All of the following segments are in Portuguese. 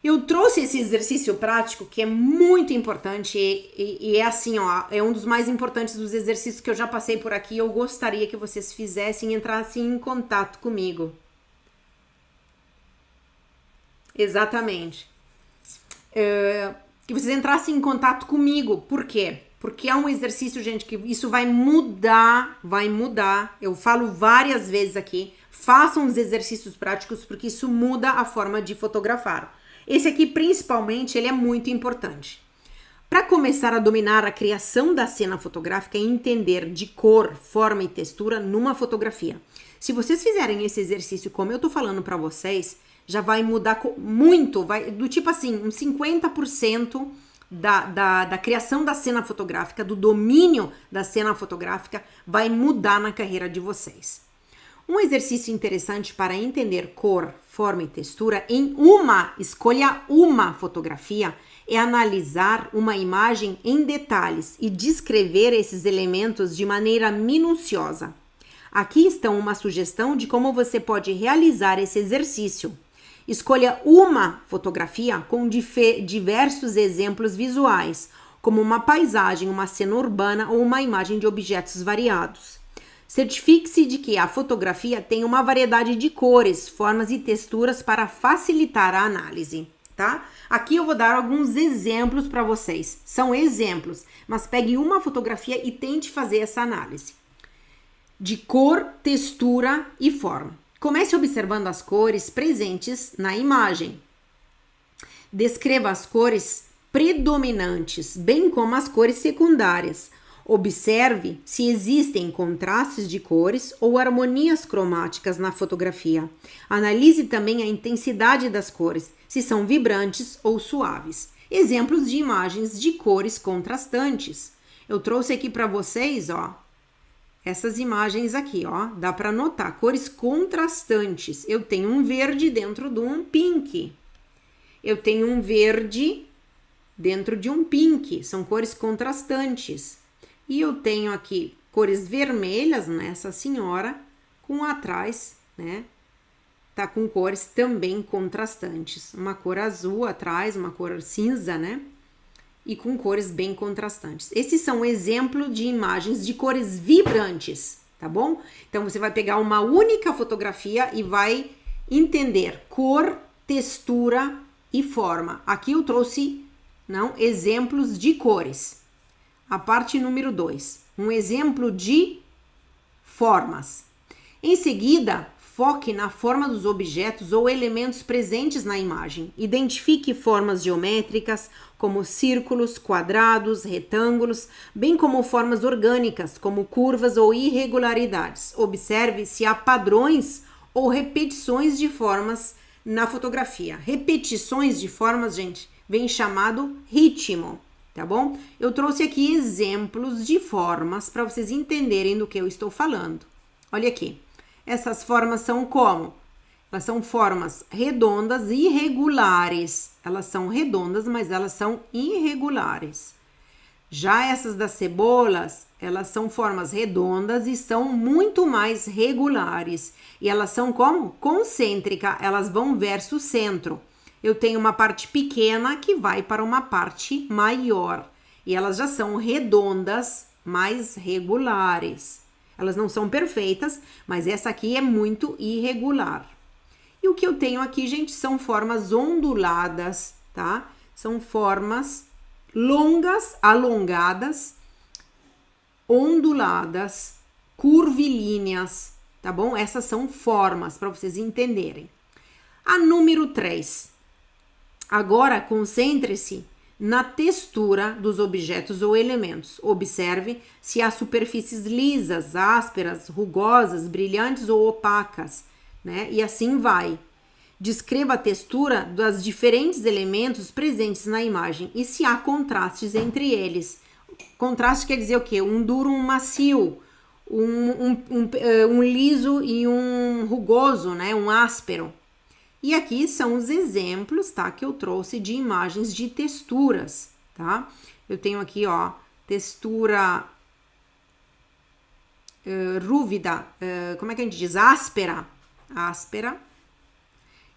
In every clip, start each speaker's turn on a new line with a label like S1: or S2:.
S1: Eu trouxe esse exercício prático que é muito importante e é assim, ó, é um dos mais importantes dos exercícios que eu já passei por aqui. Eu gostaria que vocês fizessem e entrassem em contato comigo. Exatamente. Que vocês entrassem em contato comigo. Por quê? Porque é um exercício, gente, que isso vai mudar, vai mudar. Eu falo várias vezes aqui, façam os exercícios práticos porque isso muda a forma de fotografar. Esse aqui, principalmente, ele é muito importante. Para começar a dominar a criação da cena fotográfica e entender de cor, forma e textura numa fotografia. Se vocês fizerem esse exercício como eu tô falando para vocês, já vai mudar muito, vai do tipo assim, uns 50% da criação da cena fotográfica, do domínio da cena fotográfica, vai mudar na carreira de vocês. Um exercício interessante para entender cor, forma e textura escolha uma fotografia, é analisar uma imagem em detalhes e descrever esses elementos de maneira minuciosa. Aqui estão uma sugestão de como você pode realizar esse exercício. Escolha uma fotografia com diversos exemplos visuais, como uma paisagem, uma cena urbana ou uma imagem de objetos variados. Certifique-se de que a fotografia tem uma variedade de cores, formas e texturas para facilitar a análise, tá? Aqui eu vou dar alguns exemplos para vocês. São exemplos, mas pegue uma fotografia e tente fazer essa análise de cor, textura e forma. Comece observando as cores presentes na imagem. Descreva as cores predominantes, bem como as cores secundárias. Observe se existem contrastes de cores ou harmonias cromáticas na fotografia. Analise também a intensidade das cores, se são vibrantes ou suaves. Exemplos de imagens de cores contrastantes. Eu trouxe aqui para vocês, ó, essas imagens aqui, ó, dá para notar cores contrastantes. Eu tenho um verde dentro de um pink. Eu tenho um verde dentro de um pink. São cores contrastantes. E eu tenho aqui cores vermelhas nessa senhora, com atrás, né? Tá com cores também contrastantes. Uma cor azul atrás, uma cor cinza, né? E com cores bem contrastantes. Esses são exemplos de imagens de cores vibrantes, tá bom? Então, você vai pegar uma única fotografia e vai entender cor, textura e forma. Aqui eu trouxe, exemplos de cores. A parte número 2, um exemplo de formas. Em seguida, foque na forma dos objetos ou elementos presentes na imagem. Identifique formas geométricas, como círculos, quadrados, retângulos, bem como formas orgânicas, como curvas ou irregularidades. Observe se há padrões ou repetições de formas na fotografia. Repetições de formas, gente, vem chamado ritmo, tá bom? Eu trouxe aqui exemplos de formas para vocês entenderem do que eu estou falando. Olha aqui. Essas formas são como? Elas são formas redondas e irregulares. Elas são redondas, mas elas são irregulares. Já essas das cebolas, elas são formas redondas e são muito mais regulares. E elas são como? Concêntrica, elas vão verso centro. Eu tenho uma parte pequena que vai para uma parte maior. E elas já são redondas, mais regulares. Elas não são perfeitas, mas essa aqui é muito irregular. E o que eu tenho aqui, gente, são formas onduladas, tá? São formas longas, alongadas, onduladas, curvilíneas, tá bom? Essas são formas para vocês entenderem. A número 3. Agora, concentre-se na textura dos objetos ou elementos. Observe se há superfícies lisas, ásperas, rugosas, brilhantes ou opacas, né? E assim vai. Descreva a textura dos diferentes elementos presentes na imagem e se há contrastes entre eles. Contraste quer dizer o quê? Um duro, um macio, um liso e um rugoso, né? Um áspero. E aqui são os exemplos, tá, que eu trouxe de imagens de texturas, tá? Eu tenho aqui, ó, textura rúvida, como é que a gente diz? Áspera.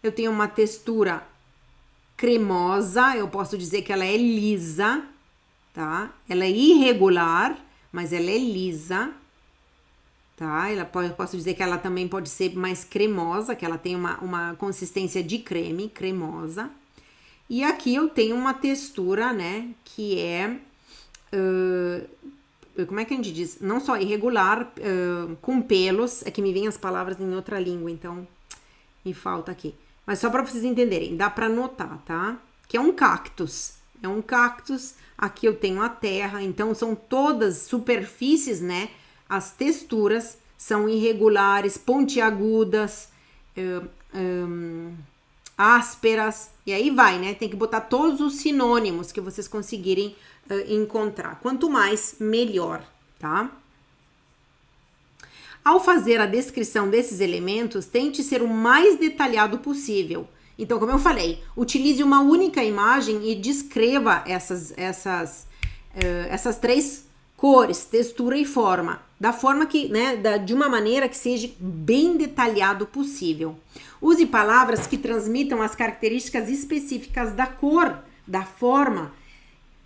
S1: Eu tenho uma textura cremosa, eu posso dizer que ela é lisa, tá? Ela é irregular, mas ela é lisa, tá? Posso dizer que ela também pode ser mais cremosa, que ela tem uma consistência de creme, cremosa. E aqui eu tenho uma textura, né, que é, como é que a gente diz? Não só irregular, com pelos, é que me vêm as palavras em outra língua, então me falta aqui. Mas só para vocês entenderem, dá para notar, tá? Que é um cactus. É um cactus, aqui eu tenho a terra, então são todas superfícies, né? As texturas são irregulares, pontiagudas, ásperas, e aí vai, né? Tem que botar todos os sinônimos que vocês conseguirem encontrar. Quanto mais, melhor, tá? Ao fazer a descrição desses elementos, tente ser o mais detalhado possível. Então, como eu falei, utilize uma única imagem e descreva essas três cores, textura e forma, da forma que, né, de uma maneira que seja bem detalhado possível. Use palavras que transmitam as características específicas da cor, da forma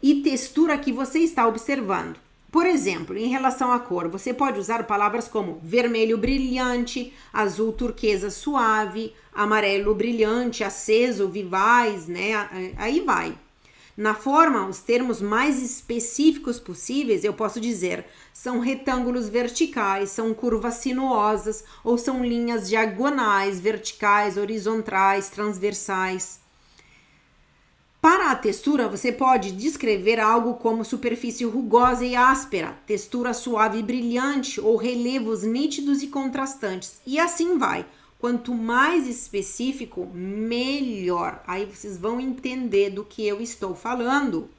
S1: e textura que você está observando. Por exemplo, em relação à cor, você pode usar palavras como vermelho brilhante, azul turquesa suave, amarelo brilhante, aceso, vivaz, né? Aí vai. Na forma, os termos mais específicos possíveis, eu posso dizer, são retângulos verticais, são curvas sinuosas ou são linhas diagonais, verticais, horizontais, transversais. Para a textura, você pode descrever algo como superfície rugosa e áspera, textura suave e brilhante ou relevos nítidos e contrastantes. E assim vai. Quanto mais específico, melhor. Aí vocês vão entender do que eu estou falando.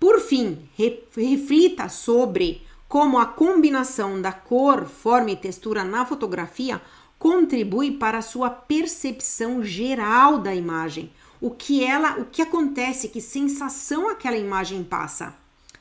S1: Por fim, reflita sobre como a combinação da cor, forma e textura na fotografia contribui para a sua percepção geral da imagem. O que acontece, que sensação aquela imagem passa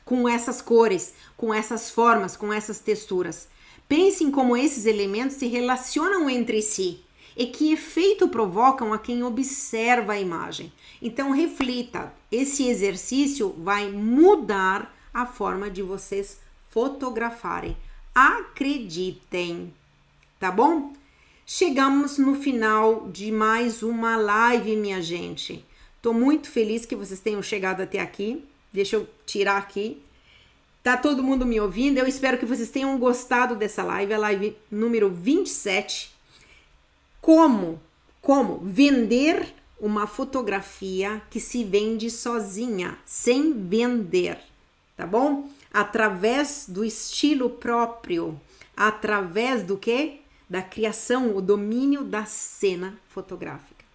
S1: com essas cores, com essas formas, com essas texturas. Pense em como esses elementos se relacionam entre si e que efeito provocam a quem observa a imagem. Então reflita, esse exercício vai mudar a forma de vocês fotografarem. Acreditem, tá bom? Chegamos no final de mais uma live, minha gente. Tô muito feliz que vocês tenham chegado até aqui. Deixa eu tirar aqui. Tá todo mundo me ouvindo? Eu espero que vocês tenham gostado dessa live, a live número 27. Como vender uma fotografia que se vende sozinha, sem vender, tá bom? Através do estilo próprio, através do quê? Da criação, o domínio da cena fotográfica.